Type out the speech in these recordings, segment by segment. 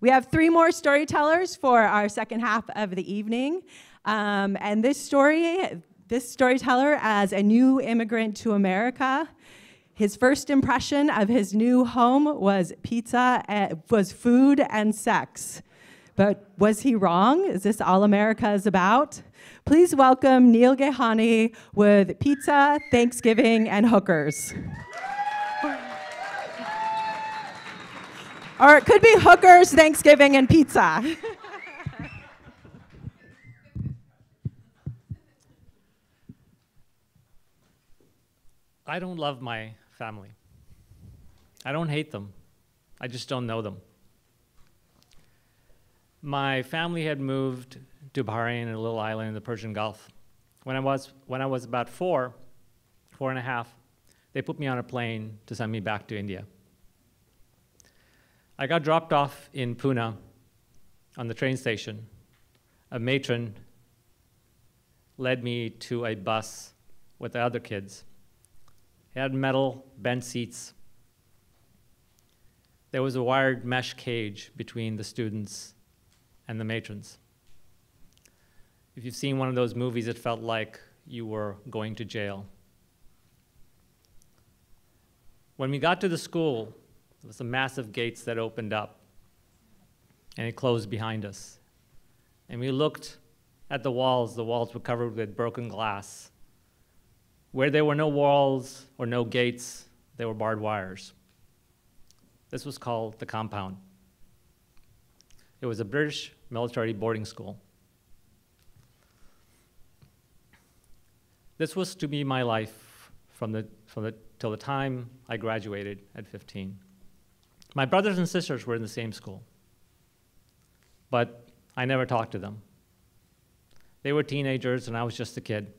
We have 3 more storytellers for our second half of the evening. And this storyteller, as a new immigrant to America, his first impression of his new home was pizza, was food and sex. But was he wrong? Is this all America is about? Please welcome Neil Gehani with Pizza, Thanksgiving, and Hookers. Or it could be hookers, Thanksgiving, and pizza. I don't love my family. I don't hate them. I just don't know them. My family had moved to Bahrain, a little island in the Persian Gulf. When I was about 4.5, they put me on a plane to send me back to India. I got dropped off in Pune on the train station. A matron led me to a bus with the other kids. It had metal bench seats. There was a wired mesh cage between the students and the matrons. If you've seen one of those movies, it felt like you were going to jail. When we got to the school, there was some massive gates that opened up, and it closed behind us. And we looked at the walls were covered with broken glass. Where there were no walls or no gates, there were barbed wires. This was called the compound. It was a British military boarding school. This was to be my life till the time I graduated at 15. My brothers and sisters were in the same school, but I never talked to them. They were teenagers and I was just a kid.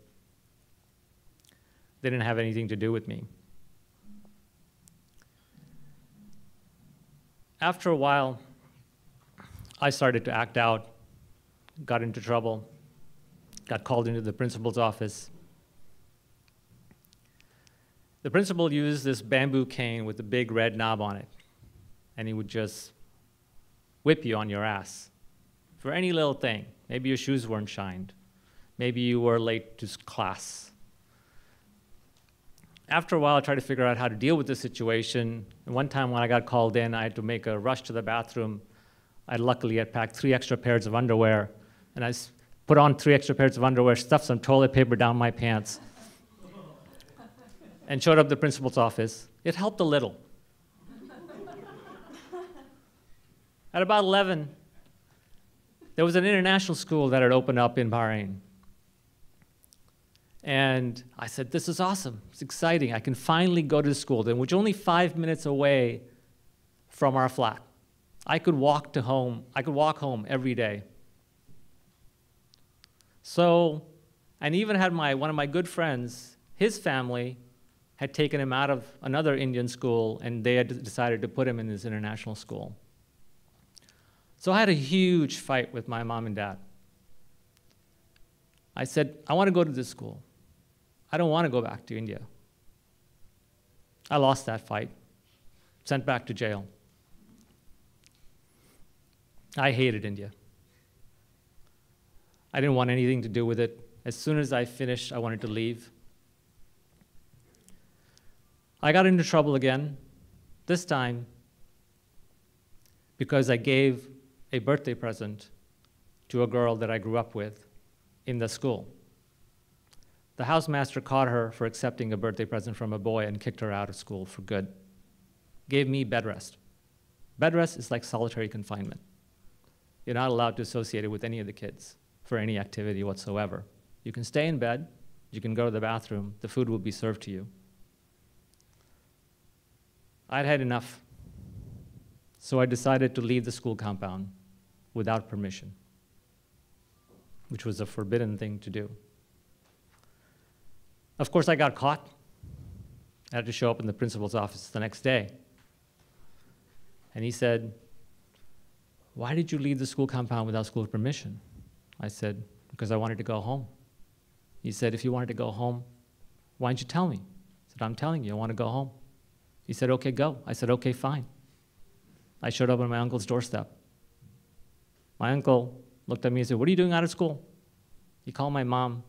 They didn't have anything to do with me. After a while, I started to act out, got into trouble, got called into the principal's office. The principal used this bamboo cane with a big red knob on it, and he would just whip you on your ass for any little thing. Maybe your shoes weren't shined. Maybe you were late to class. After a while, I tried to figure out how to deal with the situation. And one time when I got called in, I had to make a rush to the bathroom. I luckily had packed 3 extra pairs of underwear, and I put on 3 extra pairs of underwear, stuffed some toilet paper down my pants, and showed up at the principal's office. It helped a little. At about 11, there was an international school that had opened up in Bahrain. And I said, this is awesome, it's exciting. I can finally go to the school, which was only 5 minutes away from our flat. I could walk home every day. So, and even had one of my good friends, his family had taken him out of another Indian school, and they had decided to put him in this international school. So I had a huge fight with my mom and dad. I said, I want to go to this school. I don't want to go back to India. I lost that fight, sent back to jail. I hated India. I didn't want anything to do with it. As soon as I finished, I wanted to leave. I got into trouble again, this time because I gave a birthday present to a girl that I grew up with in the school. The housemaster caught her for accepting a birthday present from a boy and kicked her out of school for good. Gave me bed rest. Bed rest is like solitary confinement. You're not allowed to associate it with any of the kids for any activity whatsoever. You can stay in bed, you can go to the bathroom, the food will be served to you. I'd had enough, so I decided to leave the school compound without permission, which was a forbidden thing to do. Of course, I got caught. I had to show up in the principal's office the next day. And he said, why did you leave the school compound without school permission? I said, because I wanted to go home. He said, if you wanted to go home, why didn't you tell me? I said, I'm telling you, I want to go home. He said, okay, go. I said, okay, fine. I showed up on my uncle's doorstep. My uncle looked at me and said, "What are you doing out of school?" He called my mom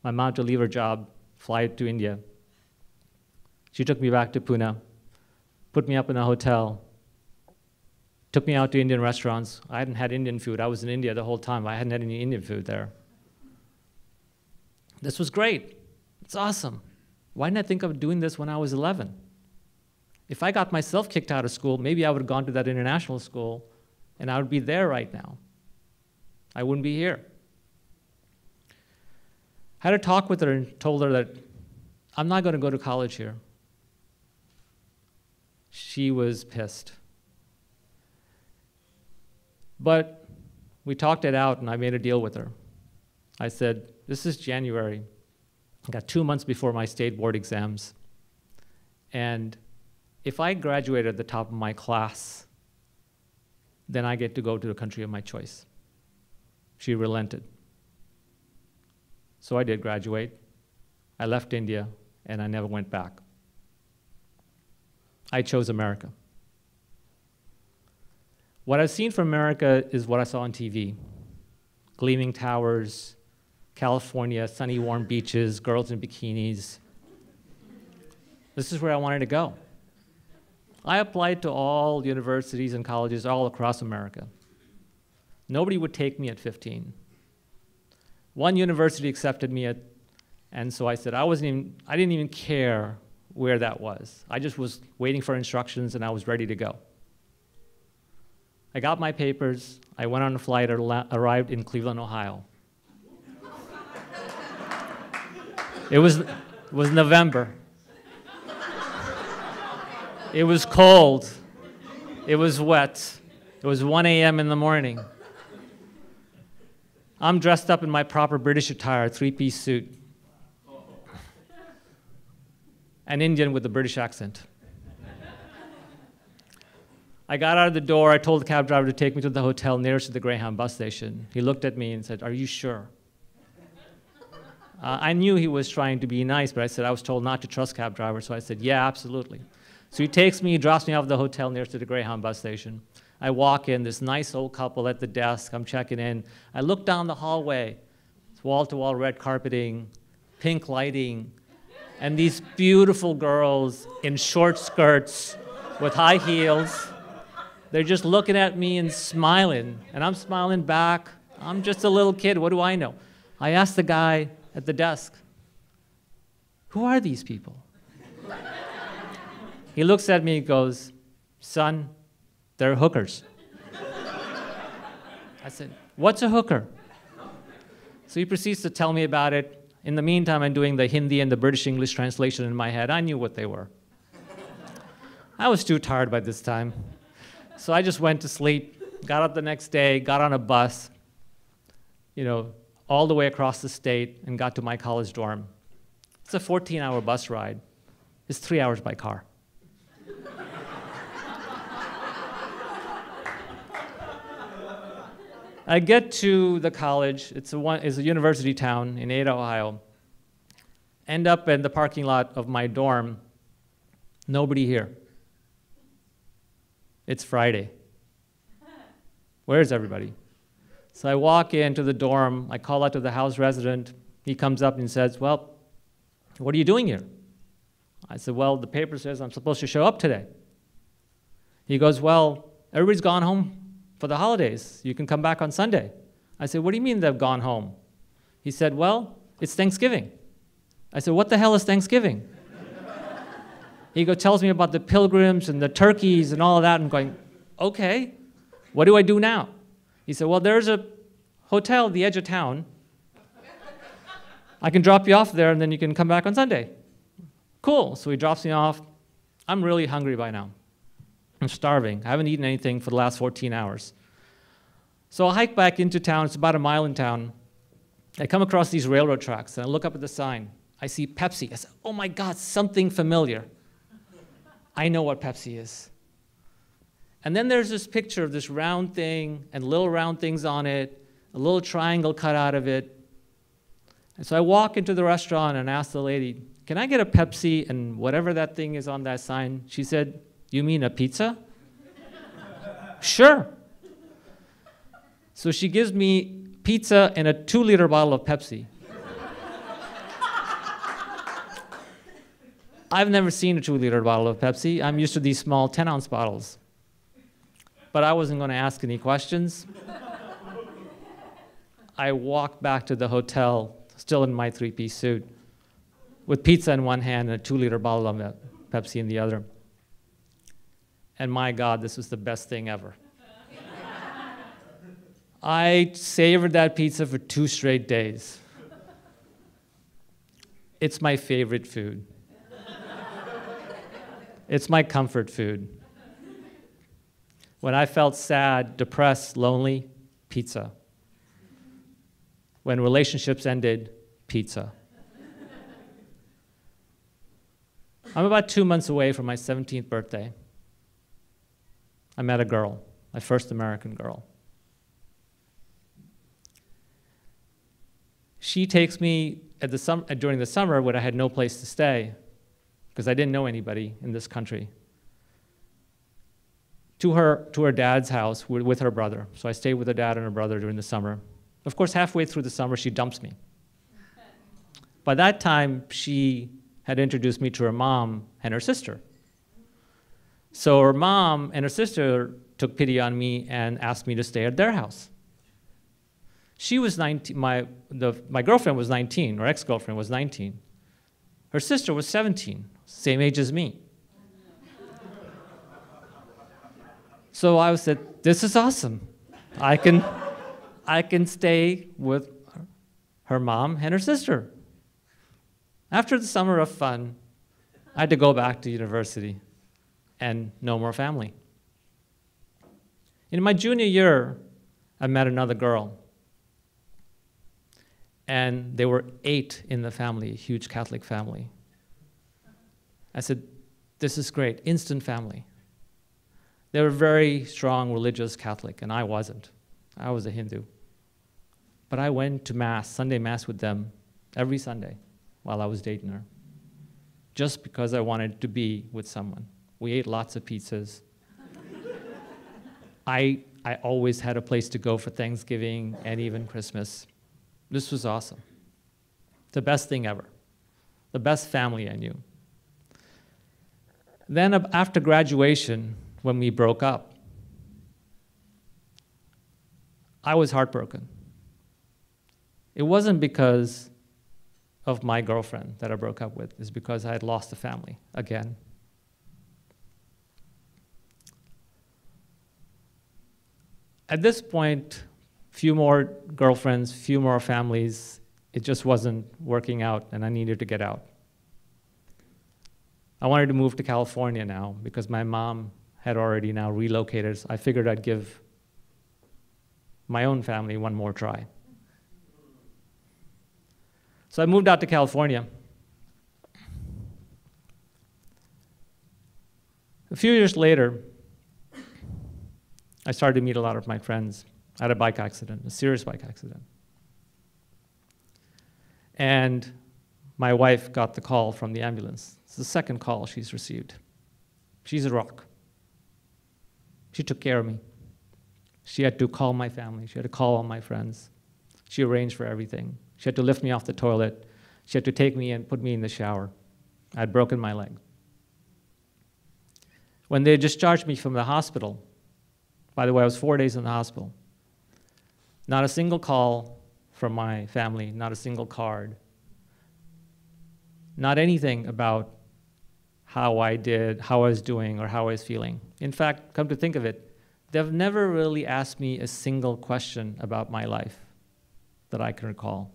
to leave her job, fly to India. She took me back to Pune, put me up in a hotel, took me out to Indian restaurants. I hadn't had Indian food. I was in India the whole time. I hadn't had any Indian food there. This was great. It's awesome. Why didn't I think of doing this when I was 11? If I got myself kicked out of school, maybe I would have gone to that international school and I would be there right now. I wouldn't be here. I had a talk with her and told her that I'm not going to go to college here. She was pissed. But we talked it out and I made a deal with her. I said, this is January. I got 2 months before my state board exams. And if I graduate at the top of my class, then I get to go to the country of my choice. She relented. So I did graduate. I left India, and I never went back. I chose America. What I've seen from America is what I saw on TV. Gleaming towers, California, sunny, warm beaches, girls in bikinis. This is where I wanted to go. I applied to all universities and colleges all across America. Nobody would take me at 15. One university accepted me and so I said, I didn't even care where that was. I just was waiting for instructions and I was ready to go. I got my papers, I went on a flight, arrived in Cleveland, Ohio. It was November. It was cold. It was wet. It was 1 a.m. in the morning. I'm dressed up in my proper British attire, three-piece suit. An Indian with a British accent. I got out of the door. I told the cab driver to take me to the hotel nearest to the Greyhound bus station. He looked at me and said, "Are you sure?" I knew he was trying to be nice, but I said I was told not to trust cab drivers, so I said, "Yeah, absolutely." So he takes me, he drops me off at the hotel nearest to the Greyhound bus station. I walk in, this nice old couple at the desk. I'm checking in. I look down the hallway. It's wall-to-wall red carpeting, pink lighting, and these beautiful girls in short skirts with high heels. They're just looking at me and smiling, and I'm smiling back. I'm just a little kid. What do I know? I asked the guy at the desk, "Who are these people?" He looks at me and goes, "Son, they're hookers." I said, "What's a hooker?" So he proceeds to tell me about it. In the meantime, I'm doing the Hindi and the British English translation in my head. I knew what they were. I was too tired by this time. So I just went to sleep, got up the next day, got on a bus, all the way across the state and got to my college dorm. It's a 14-hour bus ride. It's 3 hours by car. I get to the college. It's a university town in Ada, Ohio. End up in the parking lot of my dorm. Nobody here. It's Friday. Where is everybody? So I walk into the dorm. I call out to the house resident. He comes up and says, "Well, what are you doing here?" I said, "Well, the paper says I'm supposed to show up today." He goes, "Well, everybody's gone home for the holidays. You can come back on Sunday." I said, "What do you mean they've gone home?" He said, "Well, it's Thanksgiving." I said, "What the hell is Thanksgiving?" He tells me about the pilgrims and the turkeys and all of that. I'm going, "Okay, what do I do now?" He said, "Well, there's a hotel at the edge of town. I can drop you off there and then you can come back on Sunday." Cool, so he drops me off. I'm really hungry by now. I'm starving. I haven't eaten anything for the last 14 hours. So I hike back into town. It's about a mile in town. I come across these railroad tracks, and I look up at the sign. I see Pepsi. I say, "Oh my God, something familiar." I know what Pepsi is. And then there's this picture of this round thing and little round things on it, a little triangle cut out of it. And so I walk into the restaurant and ask the lady, "Can I get a Pepsi and whatever that thing is on that sign?" She said, "You mean a pizza?" "Sure." So she gives me pizza and a 2-liter bottle of Pepsi. I've never seen a 2-liter bottle of Pepsi. I'm used to these small 10-ounce bottles. But I wasn't going to ask any questions. I walked back to the hotel, still in my 3-piece suit, with pizza in one hand and a 2-liter bottle of Pepsi in the other. And my God, this was the best thing ever. I savored that pizza for 2 straight days. It's my favorite food. It's my comfort food. When I felt sad, depressed, lonely, pizza. When relationships ended, pizza. I'm about 2 months away from my 17th birthday. I met a girl, my first American girl. She takes me during the summer when I had no place to stay, because I didn't know anybody in this country, to her dad's house with her brother. So I stayed with her dad and her brother during the summer. Of course, halfway through the summer, she dumps me. By that time, she had introduced me to her mom and her sister. So her mom and her sister took pity on me and asked me to stay at their house. She was 19, my girlfriend was 19, or ex-girlfriend was 19. Her sister was 17, same age as me. So I said, this is awesome. I can stay with her mom and her sister. After the summer of fun, I had to go back to university and no more family. In my junior year, I met another girl. And there were 8 in the family, a huge Catholic family. I said, this is great, instant family. They were very strong religious Catholic, and I wasn't. I was a Hindu. But I went to Mass, Sunday Mass with them every Sunday while I was dating her, just because I wanted to be with someone. We ate lots of pizzas. I always had a place to go for Thanksgiving and even Christmas. This was awesome. The best thing ever. The best family I knew. Then after graduation, when we broke up, I was heartbroken. It wasn't because of my girlfriend that I broke up with. It's because I had lost the family again. At this point, few more girlfriends, few more families. It just wasn't working out, and I needed to get out. I wanted to move to California now because my mom had already now relocated. So I figured I'd give my own family one more try. So I moved out to California. A few years later, I started to meet a lot of my friends. I had a bike accident, a serious bike accident. And my wife got the call from the ambulance. It's the second call she's received. She's a rock. She took care of me. She had to call my family. She had to call all my friends. She arranged for everything. She had to lift me off the toilet. She had to take me and put me in the shower. I had broken my leg. When they discharged me from the hospital, by the way, I was 4 days in the hospital, not a single call from my family, not a single card, not anything about how I did, how I was doing, or how I was feeling. In fact, come to think of it, they've never really asked me a single question about my life that I can recall.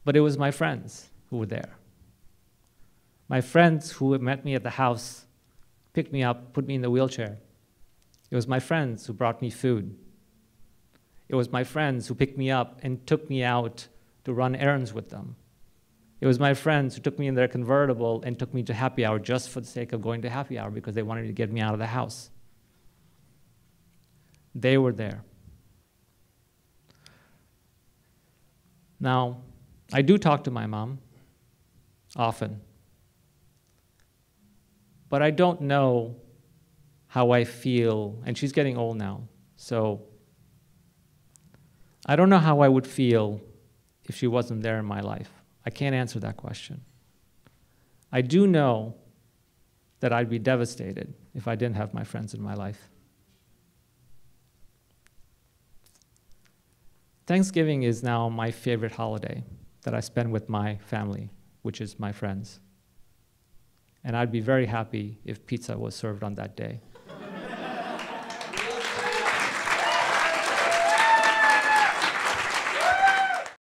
But it was my friends who were there. My friends who had met me at the house, picked me up, put me in the wheelchair. It was my friends who brought me food. It was my friends who picked me up and took me out to run errands with them. It was my friends who took me in their convertible and took me to happy hour just for the sake of going to happy hour because they wanted to get me out of the house. They were there. Now, I do talk to my mom often, but I don't know how I feel, and she's getting old now, so I don't know how I would feel if she wasn't there in my life. I can't answer that question. I do know that I'd be devastated if I didn't have my friends in my life. Thanksgiving is now my favorite holiday that I spend with my family, which is my friends. And I'd be very happy if pizza was served on that day.